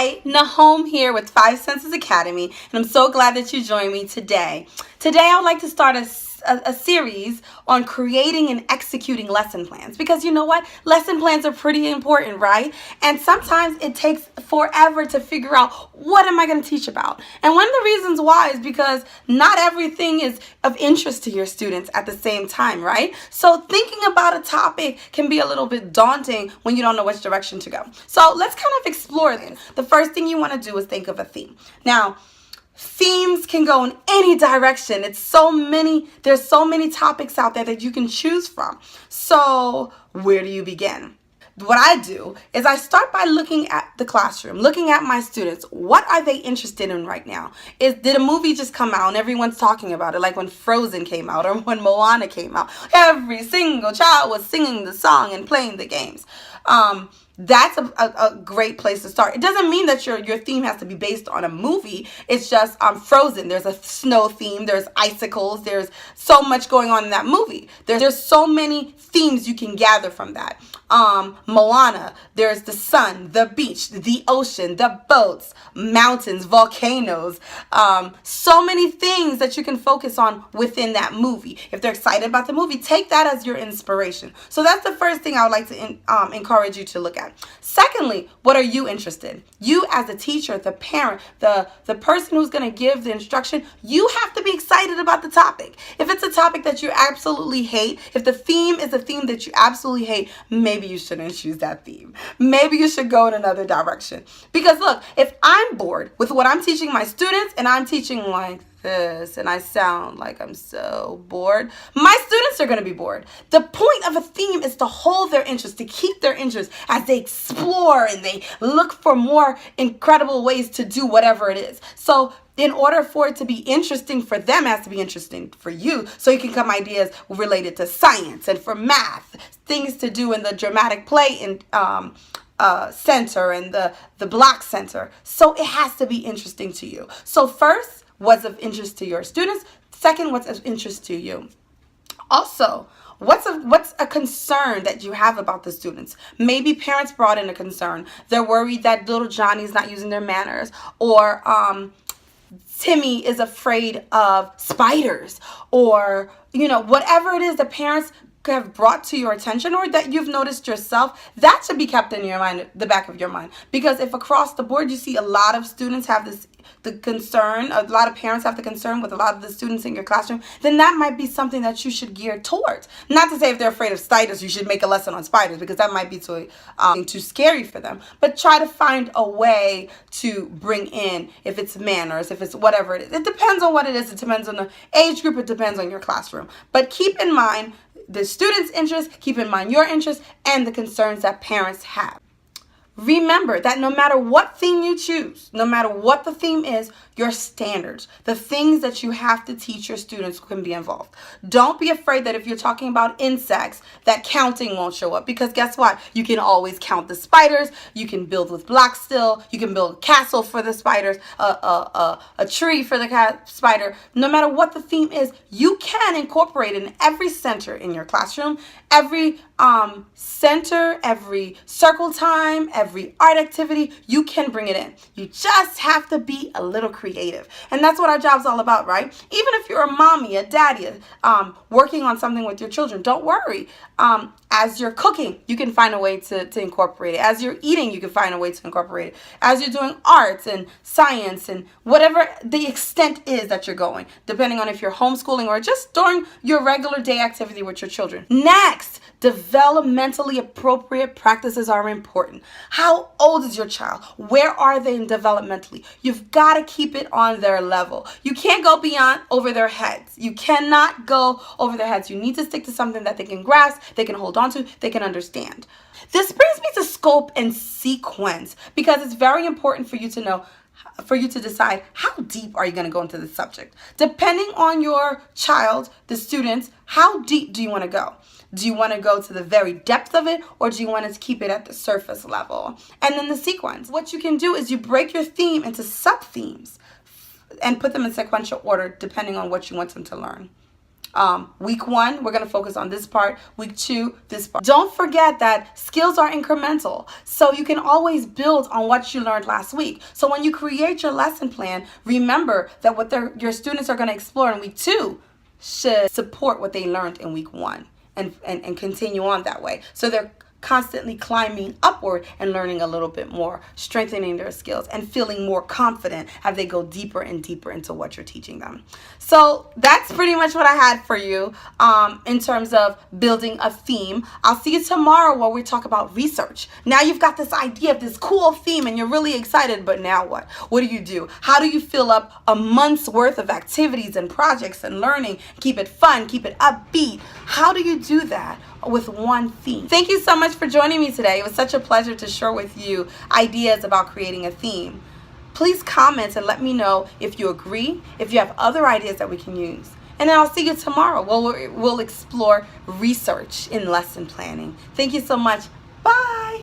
Hi, Nahome here with Five Senses Academy, and I'm so glad that you joined me today. Today I would like to start a series on creating and executing lesson plans, because you know what? Lesson plans are pretty important, right? And sometimes it takes forever to figure out what am I going to teach about. And one of the reasons why is because not everything is of interest to your students at the same time, right? So thinking about a topic can be a little bit daunting when you don't know which direction to go. So let's kind of explore this. The first thing you want to do is think of a theme. Now, themes can go in any direction. There's so many topics out there that you can choose from. So where do you begin? What I do is I start by looking at the classroom, looking at my students. What are they interested in right now? Did a movie just come out and everyone's talking about it, like when Frozen came out or when Moana came out? Every single child was singing the song and playing the games. That's a great place to start. It doesn't mean that your theme has to be based on a movie. It's just Frozen. There's a snow theme. There's icicles. There's so much going on in that movie. There's so many themes you can gather from that. Moana. There's the sun, the beach, the ocean, the boats, mountains, volcanoes. So many things that you can focus on within that movie. If they're excited about the movie, take that as your inspiration. So that's the first thing I would like to encourage you to look at. Secondly, what are you interested in? You as a teacher, the parent, the person who's going to give the instruction, you have to be excited about the topic. If it's a topic that you absolutely hate, if the theme is a theme that you absolutely hate, maybe you shouldn't choose that theme. Maybe you should go in another direction. Because look, if I'm bored with what I'm teaching my students and I'm teaching like this and I sound like I'm so bored, my students are going to be bored. The point of a theme is to hold their interest, to keep their interest as they explore and they look for more incredible ways to do whatever it is. So in order for it to be interesting for them, it has to be interesting for you. So you can come ideas related to science and for math, things to do in the dramatic play and center and the block center. So it has to be interesting to you. So first, what's of interest to your students? Second, what's of interest to you? Also, what's a concern that you have about the students? Maybe parents brought in a concern. They're worried that little Johnny's not using their manners, or Timmy is afraid of spiders, or whatever it is the parents have brought to your attention or that you've noticed yourself. That should be kept in your mind, the back of your mind. Because if across the board you see a lot of students have the concern, a lot of parents have the concern with a lot of the students in your classroom, then that might be something that you should gear towards. Not to say if they're afraid of spiders, you should make a lesson on spiders, because that might be too scary for them. But try to find a way to bring in, if it's manners, if it's whatever it is. It depends on what it is. It depends on the age group. It depends on your classroom. But keep in mind the students' interest, keep in mind your interest, and the concerns that parents have. Remember that no matter what theme you choose, no matter what the theme is, your standards, the things that you have to teach your students can be involved. Don't be afraid that if you're talking about insects, that counting won't show up, because guess what? You can always count the spiders. You can build with blocks still. You can build a castle for the spiders, a tree for the spider. No matter what the theme is, you can incorporate in every center in your classroom, every center, every circle time, every art activity, you can bring it in. You just have to be a little creative. And that's what our job's all about, right? Even if you're a mommy, a daddy, working on something with your children, don't worry. As you're cooking, you can find a way to incorporate it. As you're eating, you can find a way to incorporate it. As you're doing arts and science and whatever the extent is that you're going, depending on if you're homeschooling or just during your regular day activity with your children. Next, developmentally appropriate practices are important. How old is your child? Where are they developmentally? You've got to keep it on their level. You can't go beyond over their heads. You cannot go over their heads. You need to stick to something that they can grasp, they can hold on to, they can understand. This brings me to scope and sequence, because it's very important for you to know, for you to decide how deep are you going to go into the subject. Depending on your child, the students, how deep do you want to go? Do you want to go to the very depth of it, or do you want to keep it at the surface level? And then the sequence. What you can do is you break your theme into sub-themes and put them in sequential order depending on what you want them to learn. Week 1, we're going to focus on this part. Week 2, this part. Don't forget that skills are incremental, so you can always build on what you learned last week. So when you create your lesson plan, remember that what your students are going to explore in week 2 should support what they learned in week 1 and continue on that way. So they're constantly climbing upward and learning a little bit more, strengthening their skills and feeling more confident as they go deeper and deeper into what you're teaching them. So that's pretty much what I had for you in terms of building a theme. I'll see you tomorrow where we talk about research. Now you've got this idea of this cool theme and you're really excited, but now what? What do? How do you fill up a month's worth of activities and projects and learning? Keep it fun, keep it upbeat. How do you do that with one theme? Thank you so much for joining me today. It was such a pleasure to share with you ideas about creating a theme. Please comment and let me know if you agree, if you have other ideas that we can use. And then I'll see you tomorrow. We'll explore research in lesson planning. Thank you so much. Bye.